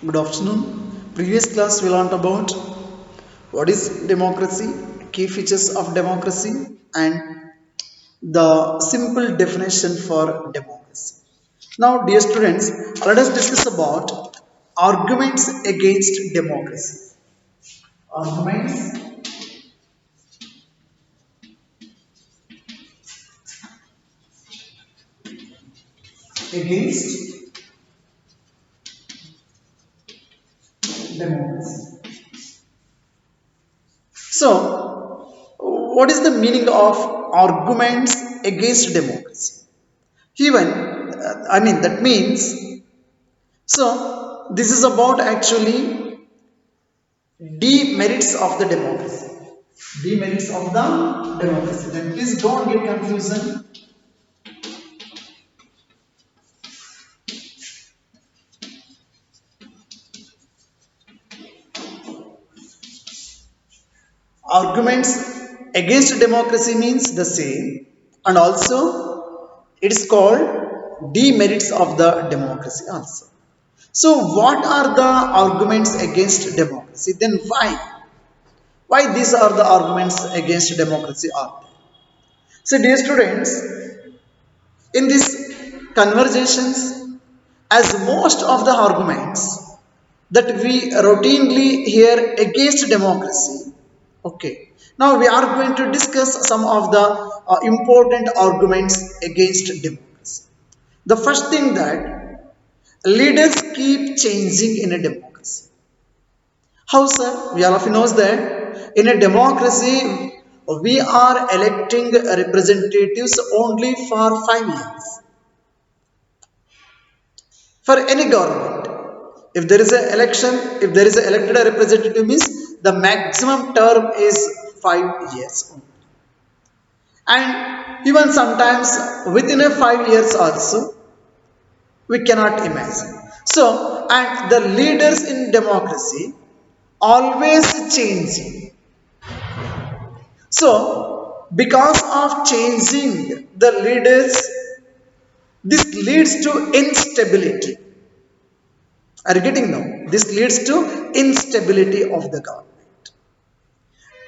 Good afternoon. Previous class we learned about what is democracy, key features of democracy, and the simple definition for democracy. Now, dear students, let us discuss about arguments against democracy. Arguments against democracy. So, what is the meaning of arguments against democracy? Even, that means, so this is about actually demerits of the democracy. Demerits of the democracy. Then please don't get confusion. Arguments against democracy means the same, and also it is called demerits of the democracy also. So, what are the arguments against democracy? Then why? Why these are the arguments against democracy are there? So, dear students, in these conversations, as most of the arguments that we routinely hear against democracy, okay, now we are going to discuss some of the important arguments against democracy. The first thing that leaders keep changing in a democracy. How, sir? We all of you knows that in a democracy we are electing representatives only for 5 years for any government. If there is an election, if there is an elected representative means the maximum term is 5 years only. And even sometimes within a 5 years also we cannot imagine. So, and the leaders in democracy always changing. So, because of changing the leaders, this leads to instability. Are you getting now? This leads to instability of the government.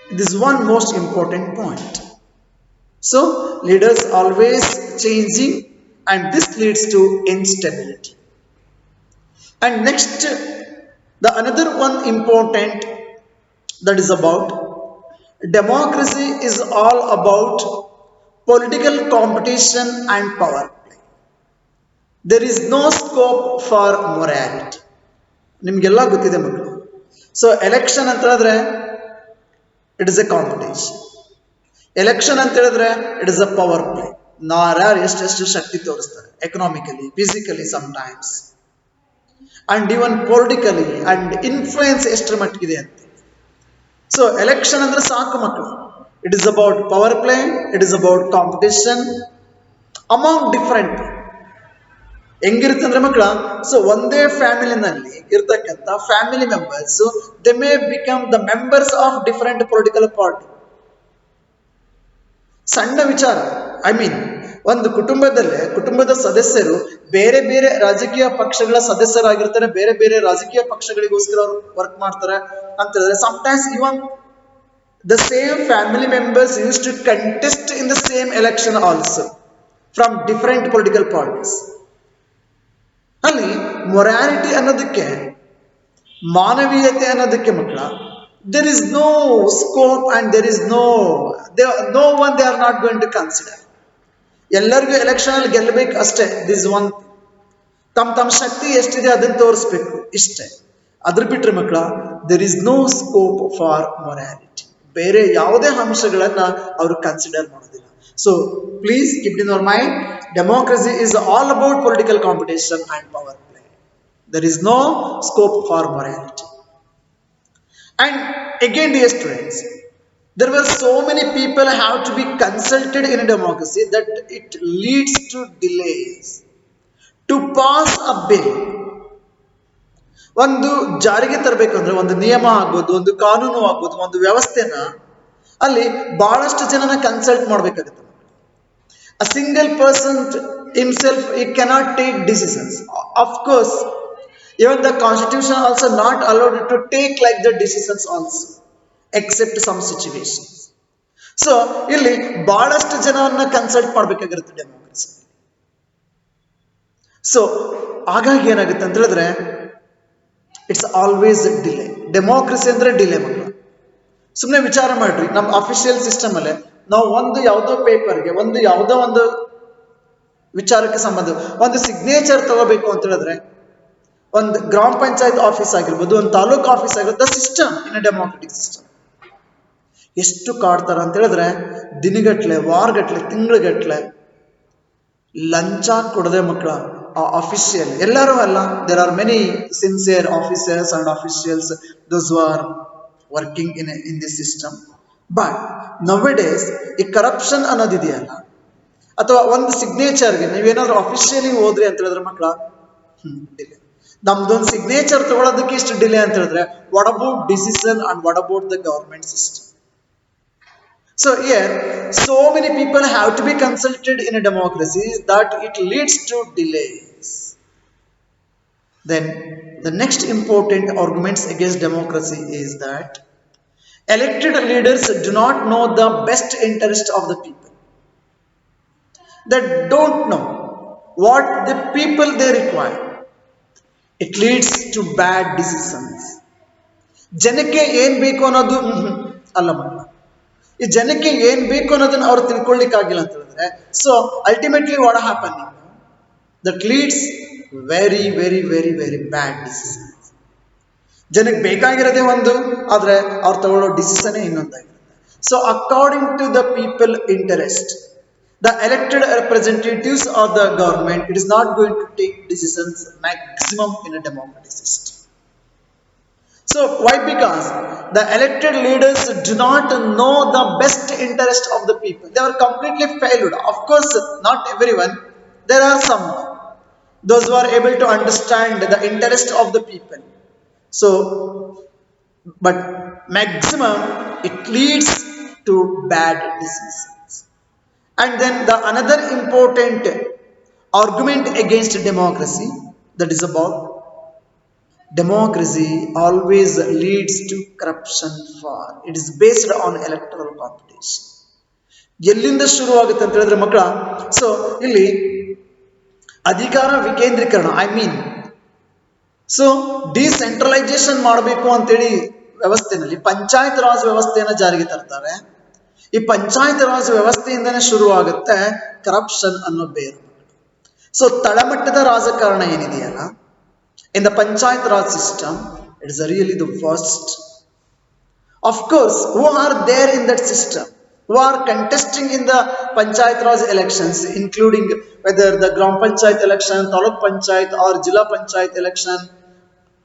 This is one most important point. So, leaders always changing, and this leads to instability. And next, the another one important, that is about democracy is all about political competition and power play. There is no scope for morality. ನಿಮಗೆಲ್ಲ ಗೊತ್ತಿದೆ ಮಕ್ಕಳು. So election ಅಂತ ಹೇಳಿದ್ರೆ it is a competition. Election ಅಂತ ಹೇಳಿದ್ರೆ it is a power play. ಯಾರ್ಯಾರು ಎಷ್ಟೆಷ್ಟು ಶಕ್ತಿ ತೋರಿಸ್ತಾರೆ, economically, physically, sometimes, and even politically, and influence ಎಷ್ಟರ ಮಟ್ಟಿಗಿದೆ ಅಂತ. ಸೊ ಎಲೆಕ್ಷನ್ ಅಂದ್ರೆ ಸಾಕು ಮಕ್ಕಳು. It is about power play, it is about competition among different. ಹೆಂಗಿರುತ್ತಂದ್ರೆ ಮಕ್ಕಳ, ಸೊ ಒಂದೇ ಫ್ಯಾಮಿಲಿನಲ್ಲಿ ಇರ್ತಕ್ಕಂಥ family members they may become the members of different political party. ಸಣ್ಣ ವಿಚಾರ, ಒಂದು ಕುಟುಂಬದ ಸದಸ್ಯರು ಬೇರೆ ಬೇರೆ ರಾಜಕೀಯ ಪಕ್ಷಗಳ ಸದಸ್ಯರಾಗಿರ್ತಾರೆ, ಬೇರೆ ಬೇರೆ ರಾಜಕೀಯ ಪಕ್ಷಗಳಿಗೋಸ್ಕರ ಅವರು ವರ್ಕ್ ಮಾಡ್ತಾರೆ ಅಂತ ಹೇಳಿದ್ರೆ, sometimes even the same family members use to contest in the same election also from different political parties. ಅಲ್ಲಿ ಮೊರಾಲಿಟಿ ಅನ್ನೋದಕ್ಕೆ, ಮಾನವೀಯತೆ ಅನ್ನೋದಕ್ಕೆ ಮಕ್ಕಳ, there is no scope and there is no one they are not going to consider. ಎಲ್ಲರಿಗೂ election ಅಲ್ಲಿ ಗೆಲ್ಲಬೇಕು ಅಷ್ಟೇ. This one ತಮ್ಮ ಶಕ್ತಿ ಎಷ್ಟಿದೆ ಅದನ್ನು ತೋರಿಸ್ಬೇಕು ಇಷ್ಟೇ. ಅದ್ರ ಬಿಟ್ರೆ ಮಕ್ಕಳ, there is no scope for morality. ಬೇರೆ ಯಾವುದೇ ಅಂಶಗಳನ್ನ ಅವರು ಕನ್ಸಿಡರ್ ಮಾಡೋದಿಲ್ಲ. So please keep in your mind, democracy is all about political competition and power play. There is no scope for morality. And again, dear students, there were so many people have to be consulted in a democracy that it leads to delays to pass a bill. ಒಂದು ಜಾರಿಗೆ ತರಬೇಕಂದ್ರೆ, ಒಂದು ನಿಯಮ ಆಗ್ಬೋದು, ಒಂದು ಕಾನೂನು ಆಗ್ಬೋದು, ಒಂದು ವ್ಯವಸ್ಥೆನ ಅಲ್ಲಿ ಬಹಳಷ್ಟು ಜನನ ಕನ್ಸಲ್ಟ್ ಮಾಡಬೇಕಾಗುತ್ತೆ. A single person himself, he cannot take decisions. Of course, Even the constitution also not allowed to take like the decisions also, except some situations. So ಇಲ್ಲಿ ಬಹಳಷ್ಟು ಜನವನ್ನ ಕನ್ಸಲ್ಟ್ ಮಾಡ್ಬೇಕಾಗಿರುತ್ತೆ ಡೆಮೋಕ್ರಸಿ. ಸೊ ಹಾಗಾಗಿ ಏನಾಗುತ್ತೆ ಅಂತ ಹೇಳಿದ್ರೆ ಇಟ್ಸ್ ಆಲ್ವೇಸ್ ಡಿಲೇ. ಡೆಮೋಕ್ರಸಿ ಅಂದ್ರೆ delay ಮಕ್ಕಳು. ಸುಮ್ಮನೆ ವಿಚಾರ ಮಾಡ್ರಿ, ನಮ್ಮ ಅಫಿಷಿಯಲ್ ಸಿಸ್ಟಮ್ ಅಲ್ಲೇ ನಾವು ಒಂದು ಯಾವುದೋ ಪೇಪರ್ಗೆ ಒಂದು ಯಾವುದೋ ಒಂದು ವಿಚಾರಕ್ಕೆ ಸಂಬಂಧ ಒಂದು ಸಿಗ್ನೇಚರ್ ತಗೋಬೇಕು ಅಂತ ಹೇಳಿದ್ರೆ, ಒಂದು ಗ್ರಾಮ ಪಂಚಾಯತ್ ಆಫೀಸ್ ಆಗಿರ್ಬೋದು, ಒಂದು ತಾಲೂಕು ಆಫೀಸ್ ಆಗಿರ್ಬೋದು, the system in a democratic system ಎಷ್ಟು ಕಾಡ್ತಾರ ಅಂತ ಹೇಳಿದ್ರೆ ದಿನಗಟ್ಲೆ, ವಾರಗಟ್ಲೆ, ತಿಂಗಳಗಟ್ಲೆ ಲಂಚ ಕೊಡದೆ ಮಕ್ಕಳ ಆ ಅಫಿಷಿಯಲ್ ಎಲ್ಲರೂ ಅಲ್ಲ, there are many sincere officers and officials those who are working in this system. But nowadays ಈ ಕರಪ್ಷನ್ ಅನ್ನೋದಿದೆಯಲ್ಲ, ಅಥವಾ ಒಂದು ಸಿಗ್ನೇಚರ್ಗೆ ನೀವೇನಾದ್ರೂ ಅಫಿಷಿಯಲಿ ಹೋದ್ರಿ ಅಂತ ಹೇಳಿದ್ರೆ ಮಕ್ಕಳ ಡಿಲೇ. ನಮ್ದೊಂದು ಸಿಗ್ನೇಚರ್ ತಗೊಳ್ಳೋದಕ್ಕೆ ಇಷ್ಟು ಡಿಲೇ ಅಂತ ಹೇಳಿದ್ರೆ what about decision and what about the government system. So here, so many people have to be consulted in a democracy that it leads to delays. Then the next important arguments against democracy is that elected leaders do not know the best interest of the people. They don't know what the people they require. It leads to bad decisions. ಜನಕ್ಕೆ ಏನ್ ಬೇಕು ಅನ್ನೋದು ಅಲ್ಲ ಮಕ್ಕಳ, ಈ ಜನಕ್ಕೆ ಏನ್ ಬೇಕು ಅನ್ನೋದನ್ನ ಅವ್ರು ತಿಳ್ಕೊಳ್ಳಿಕ್ಕಾಗಿಲ್ಲ ಅಂತ ಹೇಳಿದ್ರೆ, so ultimately what happening that leads very very very very bad decisions. ಜನಕ್ಕೆ ಬೇಕಾಗಿರೋದೇ ಒಂದು, ಆದ್ರೆ ಅವ್ರು ತಗೊಳ್ಳೋ ಡಿಸಿಷನ್ ಇನ್ನೊಂದಾಗಿರುತ್ತೆ. So according to the people interest, the elected representatives of the government, it is not going to take decisions maximum in a democratic system. So why? Because the elected leaders do not know the best interest of the people. They are completely failed. Of course, not everyone. There are some, those who are able to understand the interest of the people. So, but maximum it leads to bad decisions. And then the another important argument against democracy, that is about democracy always leads to corruption, for it is based on electoral competition. ಎಲ್ಲಿಂದ ಶುರು ಆಗುತ್ತೆ ಅಂತ ಹೇಳಿದ್ರೆ ಮಕ್ಕಳ, so ಇಲ್ಲಿ ಅಧಿಕಾರ ವಿಕೇಂದ್ರೀಕರಣ, I mean so decentralisation ಮಾಡಬೇಕು ಅಂತೇಳಿ ವ್ಯವಸ್ಥೆನಲ್ಲಿ ಪಂಚಾಯತ್ ರಾಜ್ ವ್ಯವಸ್ಥೆಯನ್ನು ಜಾರಿಗೆ ತರ್ತಾರೆ. ಈ ಪಂಚಾಯತ್ ರಾಜ್ ವ್ಯವಸ್ಥೆಯಿಂದನೇ ಶುರು ಆಗುತ್ತೆ ಕರಪ್ಷನ್ ಅನ್ನೋ ಬೇರು. ಸೊ ತಳಮಟ್ಟದ ರಾಜಕಾರಣ ಏನಿದೆಯಲ್ಲ, in the Panchayat Raj system, it is really the worst. Of course, who are there in that system, who are contesting in the Panchayat Raj elections, including whether the Gram Panchayat election, Taluk Panchayat or Jilla Panchayat election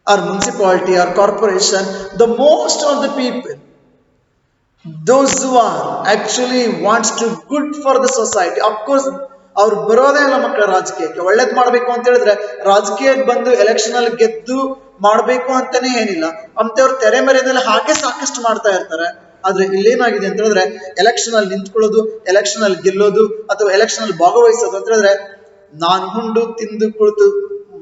or municipality or corporation, the most of the people, those who are actually wants to good for the society, of course ಅವ್ರು ಬರೋದೇ ಇಲ್ಲ ಮಕ್ಕಳ ರಾಜಕೀಯಕ್ಕೆ. ಒಳ್ಳೇದ್ ಮಾಡ್ಬೇಕು ಅಂತ ಹೇಳಿದ್ರೆ ರಾಜಕೀಯಕ್ಕೆ ಬಂದು ಎಲೆಕ್ಷನ್ ಅಲ್ಲಿ ಗೆದ್ದು ಮಾಡ್ಬೇಕು ಅಂತಾನೆ ಏನಿಲ್ಲ, ಅಂತವ್ರು ತೆರೆಮರೆಯಲ್ಲಿ ಹಾಗೆ ಸಾಕಷ್ಟು ಮಾಡ್ತಾ ಇರ್ತಾರೆ. ಆದ್ರೆ ಇಲ್ಲೇನಾಗಿದೆ ಅಂತ ಹೇಳಿದ್ರೆ ಎಲೆಕ್ಷನ್ ಅಲ್ಲಿ ನಿಂತ್ಕೊಳ್ಳೋದು, ಎಲೆಕ್ಷನ್ ಅಲ್ಲಿ ಗೆಲ್ಲೋದು ಅಥವಾ ಎಲೆಕ್ಷನ್ ಅಲ್ಲಿ ಭಾಗವಹಿಸೋದು ಅಂತ ಹೇಳಿದ್ರೆ ನಾನ್ ಹುಂಡು ತಿಂದು ಕುಳಿತು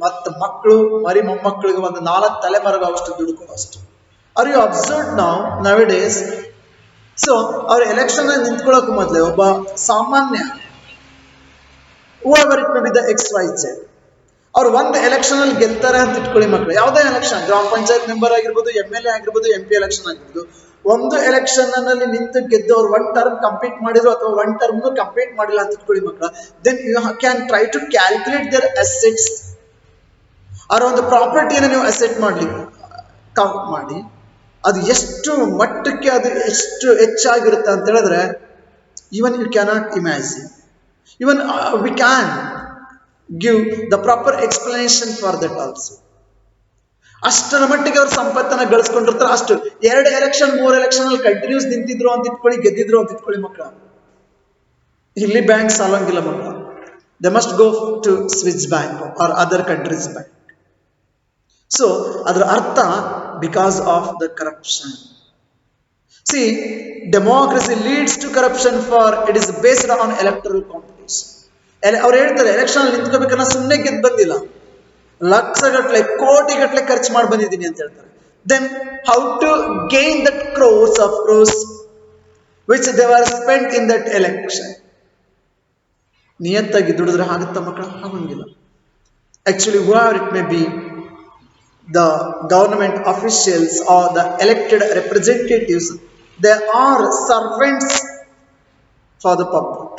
ಮತ್ತ ಮಕ್ಕಳು ಮರಿ ಮೊಮ್ಮಕ್ಕಳಿಗೆ ಒಂದು 4 ತಲೆಮಾರಿಗಾವಷ್ಟು ದುಡ್ಕೊಳ್ಳೋಷ್ಟು. Are you observe now days? So ಅವ್ರ ಎಲೆಕ್ಷನ್ ಅಲ್ಲಿ ನಿಂತ್ಕೊಳ್ಳೋಕೆ ಮೊದಲೇ ಒಬ್ಬ ಸಾಮಾನ್ಯ whoever it may be the XYZ, ಅವ್ರು ಒಂದು ಎಲೆಕ್ಷನ್ ಅಲ್ಲಿ ಗೆಲ್ತಾರೆ ಅಂತ ಇಟ್ಕೊಳ್ಳಿ ಮಕ್ಕಳು. ಯಾವುದೇ ಎಲೆಕ್ಷನ್, ಗ್ರಾಮ ಪಂಚಾಯತ್ ಮೆಂಬರ್ ಆಗಿರ್ಬೋದು, MLA ಆಗಿರ್ಬೋದು, MP ಎಲೆಕ್ಷನ್ ಆಗಿರ್ಬೋದು, ಒಂದು ಎಲೆಕ್ಷನ್ ನಲ್ಲಿ ನಿಂತು ಗೆದ್ದು ಅವ್ರು 1 ಟರ್ಮ್ ಕಂಪ್ಲೀಟ್ ಮಾಡಿದ್ರು ಅಥವಾ 1 ಟರ್ಮ್ ಕಂಪ್ಲೀಟ್ ಮಾಡಿಲ್ಲ ಅಂತ ಇಟ್ಕೊಳ್ಳಿ ಮಕ್ಕಳ, then you can try to calculate their assets. ಅವರ ಒಂದು ಪ್ರಾಪರ್ಟಿಯನ್ನು ನೀವು ಅಸೆಟ್ ಮಾಡ್ಲಿಕ್ಕೆ ಕೌಂಟ್ ಮಾಡಿ ಅದು ಎಷ್ಟು ಮಟ್ಟಕ್ಕೆ ಅದು ಎಷ್ಟು ಹೆಚ್ಚಾಗಿರುತ್ತೆ ಅಂತ ಹೇಳಿದ್ರೆ even you cannot imagine. Even we can give the proper explanation for that also. ಅಷ್ಟರ ಮಟ್ಟಿಗೆ ಅವ್ರ ಸಂಪತ್ತನ್ನ ಗಳಿಸ್ಕೊಂಡಿರ್ತಾರೆ. ಅಷ್ಟು 2 ಎಲೆಕ್ಷನ್ 3 ಎಲೆಕ್ಷನ್ ಅಲ್ಲಿ ಕಂಟಿನ್ಯೂಸ್ ನಿಂತಿದ್ರು ಅಂತ ಇಟ್ಕೊಳ್ಳಿ, ಗೆದ್ದಿದ್ರು ಅಂತ ಇಟ್ಕೊಳ್ಳಿ ಮಕ್ಕಳ, ಇಲ್ಲಿ ಬ್ಯಾಂಕ್ ಸಾಲಂಗಿಲ್ಲ ಮಕ್ಕಳ. They must go to Swiss bank or other countries bank. So ಅದರ ಅರ್ಥ because of the corruption. See, democracy leads to corruption, for it is based on electoral competition. ಅವ್ರು ಹೇಳ್ತಾರೆ ಎಲೆಕ್ಷನ್ ಅಲ್ಲಿ ನಿಂತ್ಕೋಬೇಕನ್ನ ಸುಮ್ಮನೆ ಗೆದ್ದು ಬಂದಿಲ್ಲ, ಲಕ್ಷಗಟ್ಟಲೆ ಕೋಟಿಗಟ್ಟಲೆ ಖರ್ಚು ಮಾಡಿ ಬಂದಿದ್ದೀನಿ ಅಂತ ಹೇಳ್ತಾರೆ. Then how to gain that crores of crores which they are spent in that election. ನಿಯತ್ತಾಗಿ ದುಡಿದ್ರೆ ಆಗುತ್ತಾ ಮಕ್ಕಳ? ಆಗಂಗಿಲ್ಲ. Actually whoever it may be, the government officials or the elected representatives, they are servants for the public.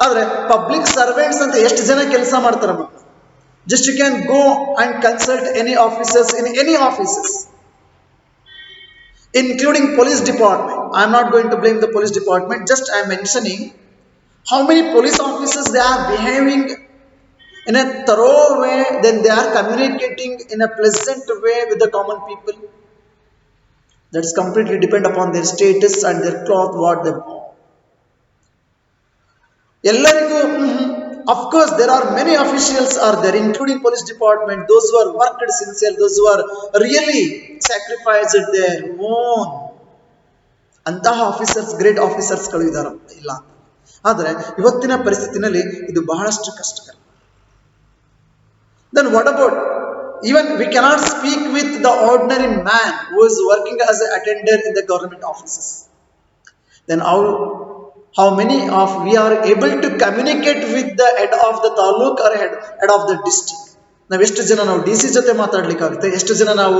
ಆದರೆ public servants ಅಂತ ಎಷ್ಟು ಜನ ಕೆಲಸ ಮಾಡ್ತಾರೆ ಮಕ್ಕಳು? Just you can go and consult any officers in any offices, including police department. I am not going to blame the police department, just I am mentioning how many police officers they are behaving in a thorough way, then they are communicating in a pleasant way with the common people. That's completely depend upon their status and their cloth what they wear. ಎಲ್ಲರಿಗೂ of course there are many officials are there, including police department, those who are worked sincere, those who are really sacrificed their own. ಅಂತಹ officers, great officers ಗಳು ಇದ್ದಾರೆ, ಇಲ್ಲ ಅಂತ. ಆದರೆ ಇವತ್ತಿನ ಪರಿಸ್ಥಿತಿನಲ್ಲಿ ಇದು ಬಹಳಷ್ಟು ಕಷ್ಟಕರ. Then what about, even we cannot speak with the ordinary man who is working as an attendant in the government offices. Then how many of we are able to communicate with the head of the taluk or head of the district? ನಾವು ಎಷ್ಟು ಜನ ನಾವು D C ಜೊತೆ ಮಾತಾಡ್ಲಿಕ್ಕಾಗುತ್ತೆ, ಎಷ್ಟು ಜನ ನಾವು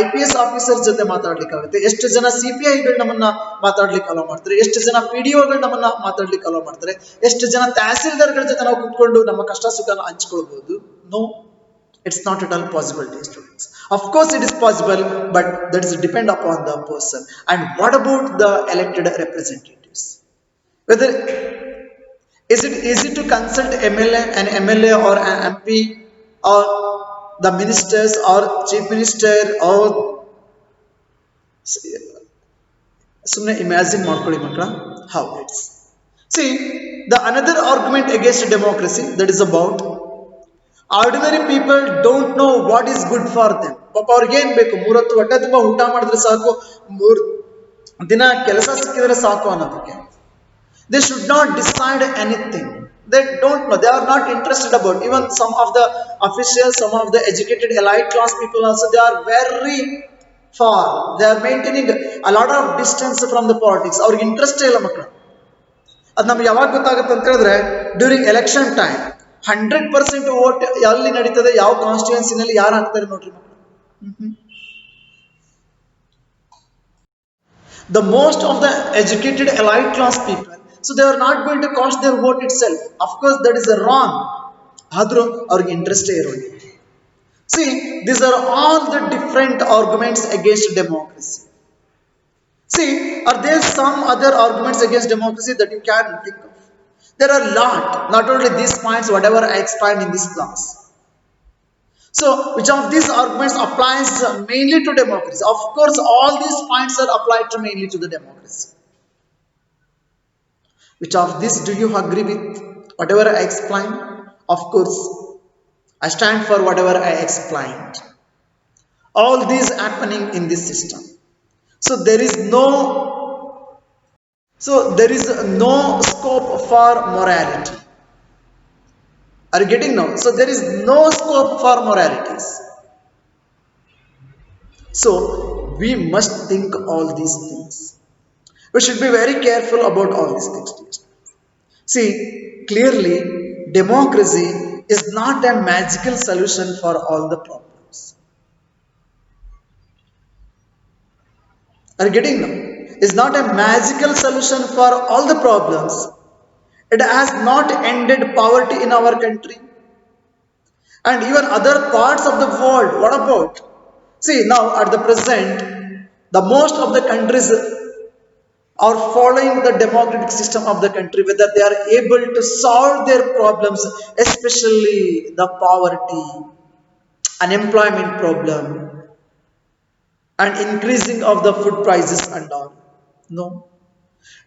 IPS officer ಜೊತೆ ಮಾತಾಡ್ಲಿಕ್ಕಾಗುತ್ತೆ, ಎಷ್ಟು ಜನ CPIಗಳು ನಮ್ಮನ್ನ ಮಾತಾಡ್ಲಿಕ್ಕೆ ಅಲೋ ಮಾಡ್ತಾರೆ, ಎಷ್ಟು ಜನ PDOಗಳು ನಮ್ಮನ್ನ ಮಾತಾಡ್ಲಿಕ್ಕೆ ಅಲೋ ಮಾಡ್ತಾರೆ, ಎಷ್ಟು ಜನ ತಹಸೀಲ್ದಾರ್ಗಳ ಜೊತೆ ನಾವು ಕುತ್ಕೊಂಡು ನಮ್ಮ ಕಷ್ಟ ಸುಖನ ಹಂಚ್ಕೊಳ್ಬಹುದು? No, it's not at all possible, dear students. Of course it is possible, but that is depend upon the person. And what about the elected representatives? Whether is it easy to consult an MLA or an MP or the ministers or chief minister or ಸುಮ್ಮನೆ imagine ಮಾಡ್ಕೊಳ್ಳಿ ಮಕ್ಕಳ, how it's. See, the another argument against democracy, that is about ordinary people don't know what is good for them. ಪಾಪ ಅವ್ರಿಗೆ ಏನ್ ಬೇಕು, 3 ಹೊತ್ತು ಹೊಟ್ಟೆ ತುಂಬಾ ಊಟ ಮಾಡಿದ್ರೆ ಸಾಕು, 3 ದಿನ ಕೆಲಸ ಸಿಕ್ಕಿದ್ರೆ ಸಾಕು ಅನ್ನೋದಕ್ಕೆ. They should not decide anything. They don't know, they are not interested about. Even some of the officials, some of the educated elite class people also, they are very far, they are maintaining a lot of distance from the politics. ಅವ್ರಿಗೆ interest ಇಲ್ಲ ಮಕ್ಕಳು. ಅದು ನಮ್ಗೆ ಯಾವಾಗ ಗೊತ್ತಾಗುತ್ತೆ ಅಂತ ಹೇಳಿದ್ರೆ, during election time 100% vote ಎಲ್ಲಿ ನಡೀತದೆ, ಯಾವ ಕಾನ್ಸ್ಟಿಟ್ಯೂನ್ಸಿನಲ್ಲಿ ಯಾರು ಹಾಕ್ತಾರೆ ನೋಡ್ರಿ ಮಕ್ಕಳು. The most of the educated elite class people, so they are not going to cost their vote itself. Of course that is wrong. ಆದ್ರೂ ಅವ್ರಿಗೆ ಇಂಟ್ರೆಸ್ಟೇ ಇರೋದು. See, these are all the different arguments against democracy. See, are there some other arguments against democracy that you can think of? There are a lot, not only these points whatever I explained in this class. So which of these arguments applies mainly to democracy? Of course all these points are applied to mainly to the democracy. Which of this do you agree with? Whatever I explained? Of course I stand for whatever I explained. All these happening in this system. So there is no scope for morality. Are you getting now? So there is no scope for moralities. So we must think all these things. We should be very careful about all these things. See, clearly democracy is not a magical solution for all the problems. Are you getting now? Is not a magical solution for all the problems. It has not ended poverty in our country and even other parts of the world. What about? See, now at the present, the most of the countries are following the democratic system of the country, whether they are able to solve their problems, especially the poverty, unemployment problem, and increasing of the food prices and all. No.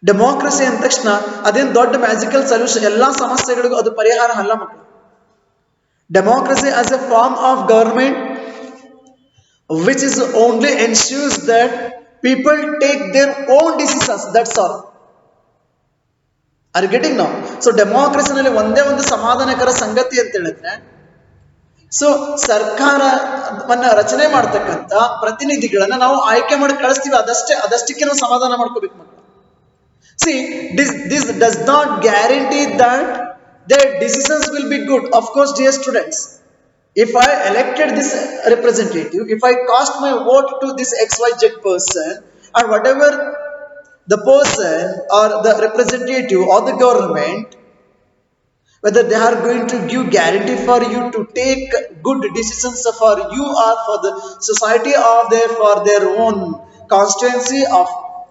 Democracy ಅಂದ ತಕ್ಷಣ ಅದೇನು ದೊಡ್ಡ magical solution, ಎಲ್ಲಾ ಸಮಸ್ಯೆಗಳಿಗೂ ಅದು ಪರಿಹಾರ ಅಲ್ಲ ಮಕ್ಕಳು. Democracy as a form of government which is only ensures that people take their own decisions, that's all. Are getting now? So ಡೆಮೋಕ್ರಸಿನಲ್ಲಿ ಒಂದೇ ಒಂದು ಸಮಾಧಾನಕರ ಸಂಗತಿ ಅಂತ ಹೇಳಿದ್ರೆ, ಸೊ ಸರ್ಕಾರವನ್ನ ರಚನೆ ಮಾಡ್ತಕ್ಕಂಥ ಪ್ರತಿನಿಧಿಗಳನ್ನ ನಾವು ಆಯ್ಕೆ ಮಾಡಿ ಕಳಿಸ್ತೀವಿ, ಅದಷ್ಟಕ್ಕೆ ನಾವು ಸಮಾಧಾನ ಮಾಡ್ಕೋಬೇಕು ಮಕ್ಕಳು. See, this does not guarantee that their decisions will be good. Of course, dear students, if I elected this representative, if I cast my vote to this XYZ person, and whatever the person or the representative or the government, whether they are going to give guarantee for you to take good decisions for you or for the society or there for their own constituency of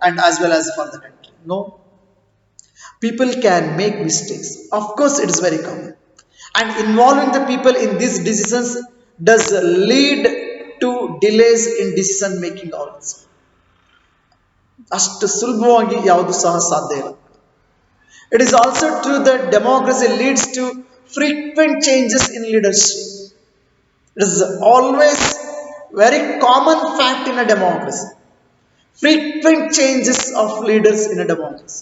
and as well as for the country. No, people can make mistakes, of course it is very common, and involving the people in these decisions does lead to delays in decision making also. ಅಷ್ಟು ಸುಲಭವಾಗಿ ಯಾವುದು ಸಹ ಸಾಧ್ಯ ಇಲ್ಲ. It is also true that democracy leads to frequent changes in leadership. It is always very common fact in a democracy. Frequent changes of leaders in a democracy.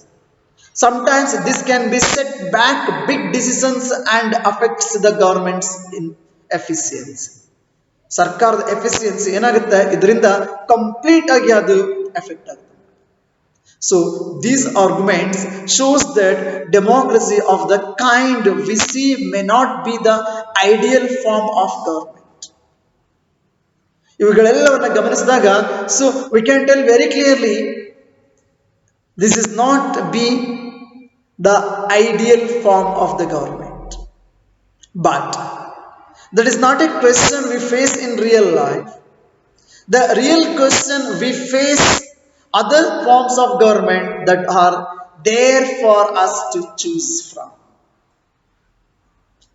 Sometimes this can be set back big decisions and affects the government's in efficiency. ಸರ್ಕಾರದ efficiency ಏನಾಗುತ್ತೆ, ಇದರಿಂದ complete ಆಗಿ ಅದು effect ಆಗುತ್ತೆ. So these arguments shows that democracy of the kind we see may not be the ideal form of government. ಇವುಗಳೆಲ್ಲವನ್ನ ಗಮನಿಸಿದಾಗ so we can tell very clearly this is not be the ideal form of the government. But that is not a question we face in real life. The real question we face other forms of government that are there for us to choose from.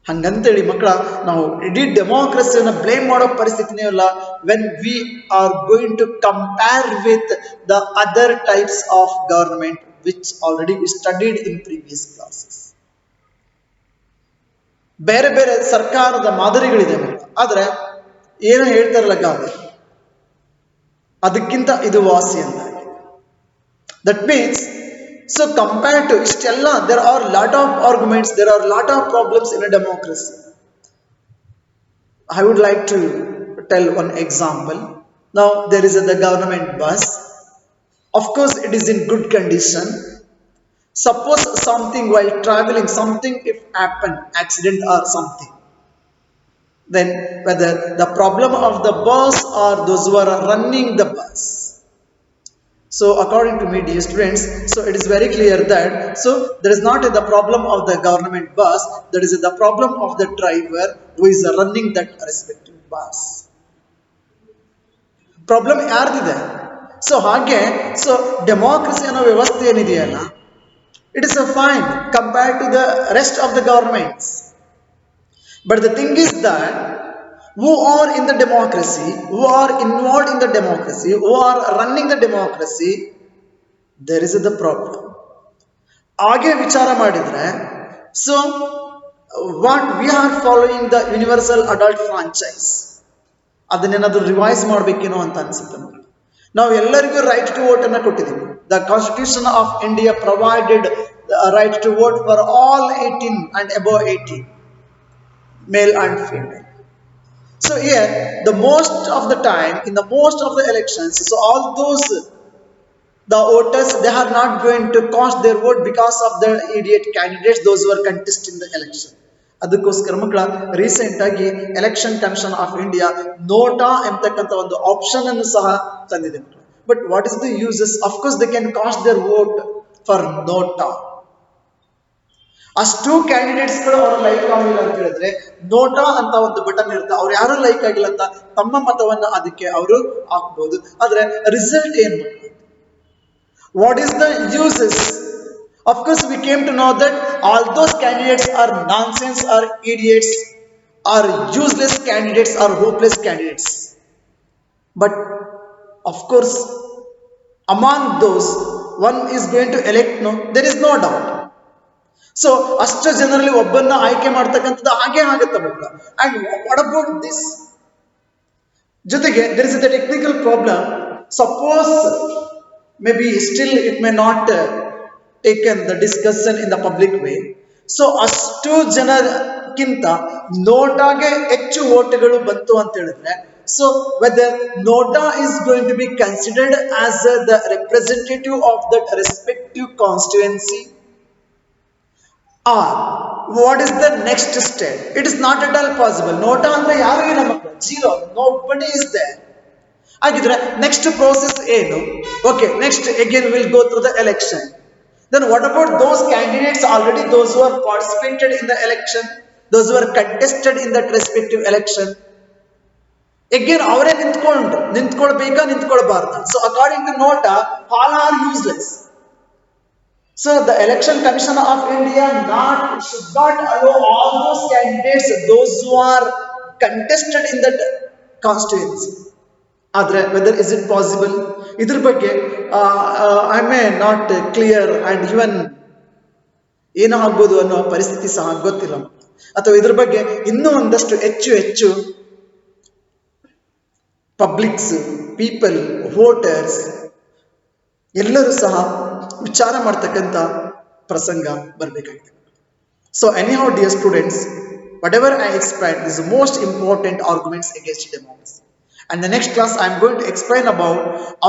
ಹಂಗಂತೇಳಿ ಮಕ್ಕಳ ನಾವು ಇಡೀ ಡೆಮೋಕ್ರಸಿಯನ್ನು blame ಮಾಡೋ ಪರಿಸ್ಥಿತಿನೇ ಇಲ್ಲ when we are going to compare with the other types of government which already we studied in previous classes. ಬೇರೆ ಬೇರೆ ಸರ್ಕಾರದ ಮಾದರಿಗಳಿದೆ ಮಕ್ಕಳ, ಆದ್ರೆ ಏನು ಹೇಳ್ತಾರಲ್ಲ ಗಾದೆ ಅದಕ್ಕಿಂತ ಇದು ವಾಸಿ ಅಂತ. That means, so compared to Istella, there are lot of arguments, there are lot of problems in a democracy. I would like to tell one example. Now there is the government bus. Of course, it is in good condition. Suppose something while traveling, something if happen, accident or something, then whether the problem of the bus or those who are running the bus. So according to me, dear students, so it is very clear that so there is not the problem of the government bus, that is the problem of the driver who is running that respective bus. Problem ಯಾರ್ದಿದೆ? So ಹಾಗೆ so democracy ಅನ್ನೋ ವ್ಯವಸ್ಥೆ ಏನಿದೆಯಲ್ಲ, it is a fine compared to the rest of the governments. But the thing is that who are in the democracy, who are involved in the democracy, who are running the democracy, there is the problem. ಹಾಗೆ ವಿಚಾರ ಮಾಡಿದ್ರೆ so what we are following the universal adult franchise, ಅದನ್ನೇನಾದ್ರೂ revise ಮಾಡಬೇಕೇನೋ ಅಂತ ಅನ್ಸುತ್ತೆ. ನಾವು ಎಲ್ಲರಿಗೂ right to vote ಅನ್ನ ಕೊಟ್ಟಿದ್ದೀವಿ. The constitution of India provided right to vote for all 18 and above 18, male and female. So here, the most of the time, in the most of the elections, so all those, the voters, they are not going to cast their vote because of the idiot candidates, those who are contesting the election. ಅದಕ್ಕೋಸ್ಕರ ಮಕ್ಕಳ recent ಆಗಿ election commission of India NOTA ಎಂತಕ್ಕಂಥ ಒಂದು option ಅನ್ನು ಸಹ ತಂದಿದೆ. But what is the uses? Of course they can cast their vote for NOTA. ಅಷ್ಟು ಕ್ಯಾಂಡಿಡೇಟ್ಸ್ಗಳು ಅವ್ರ ಲೈಕ್ ಆಗಿಲ್ಲ ಅಂತ ಹೇಳಿದ್ರೆ ನೋಟಾ ಅಂತ ಒಂದು ಬಟನ್ ಇರುತ್ತೆ, ಅವ್ರು ಯಾರು ಲೈಕ್ ಆಗಿಲ್ಲ ಅಂತ ತಮ್ಮ ಮತವನ್ನ ಅದಕ್ಕೆ ಅವರು ಹಾಕ್ಬಹುದು. ಆದ್ರೆ ರಿಸಲ್ಟ್ ಏನು? What is the uses? Of course, we came to know that all those candidates are nonsense, or idiots, or useless candidates, or hopeless candidates. But of course, among those, one is going to elect. No, there is no doubt. So, ಅಷ್ಟು ಜನರಲ್ಲಿ ಒಬ್ಬನ್ನ ಆಯ್ಕೆ ಮಾಡ್ತಕ್ಕಂಥದ್ದು ಹಾಗೆ ಆಗುತ್ತೆ ಮಕ್ಕಳ. And what about this? ಜೊತೆಗೆ there is a technical problem. Suppose maybe still it may not taken the discussion in the public way. So ಅಷ್ಟು ಜನ ಕಿಂತ ನೋಟಾಗೆ ಹೆಚ್ಚು ಓಟ್ಗಳು ಬಂತು ಅಂತ ಹೇಳಿದ್ರೆ, so whether NOTA is going to be considered as the representative of that respective constituency, or what is the next step? It is not at all possible. NOTA ಅಂದ್ರೆ ಯಾರು ಇಲ್ಲ ಮಕ್ಕಳು, ಜೀರೋ, nobody is there. ಹಾಗಿದ್ರೆ next process ಏನು? Okay, next again will go through the election. Then what about those candidates already, those who are participated in the election, those who are contested in that respective election? Again ಅವರೇ ನಿಂತ್ಕೊಳ್ಬೇಕಾ ನಿಂತ್ಕೊಳ್ಬಾರ್ದು? So according to Nota, all are useless. So the Election Commission of India should not allow all those candidates, those who are contested in that constituency. ಆದರೆ weather is it possible? ಇದ್ರ ಬಗ್ಗೆ I may not clear and even ಏನೋ ಆಗ್ಬೋದು ಅನ್ನೋ ಪರಿಸ್ಥಿತಿ ಸಹ ಗೊತ್ತಿಲ್ಲ, ಅಥವಾ ಇದ್ರ ಬಗ್ಗೆ ಇನ್ನೂ ಒಂದಷ್ಟು ಹೆಚ್ಚು ಪಬ್ಲಿಕ್ಸ್, ಪೀಪಲ್, ವೋಟರ್ಸ್ ಎಲ್ಲರೂ ಸಹ ವಿಚಾರ ಮಾಡ್ತಕ್ಕಂಥ ಪ್ರಸಂಗ ಬರಬೇಕಾಗಿದೆ. So anyhow dear students, what ever I explain is the most important arguments against democracy. And the next class I am going to explain about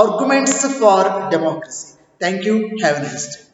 arguments for democracy. Thank you. Have a nice day.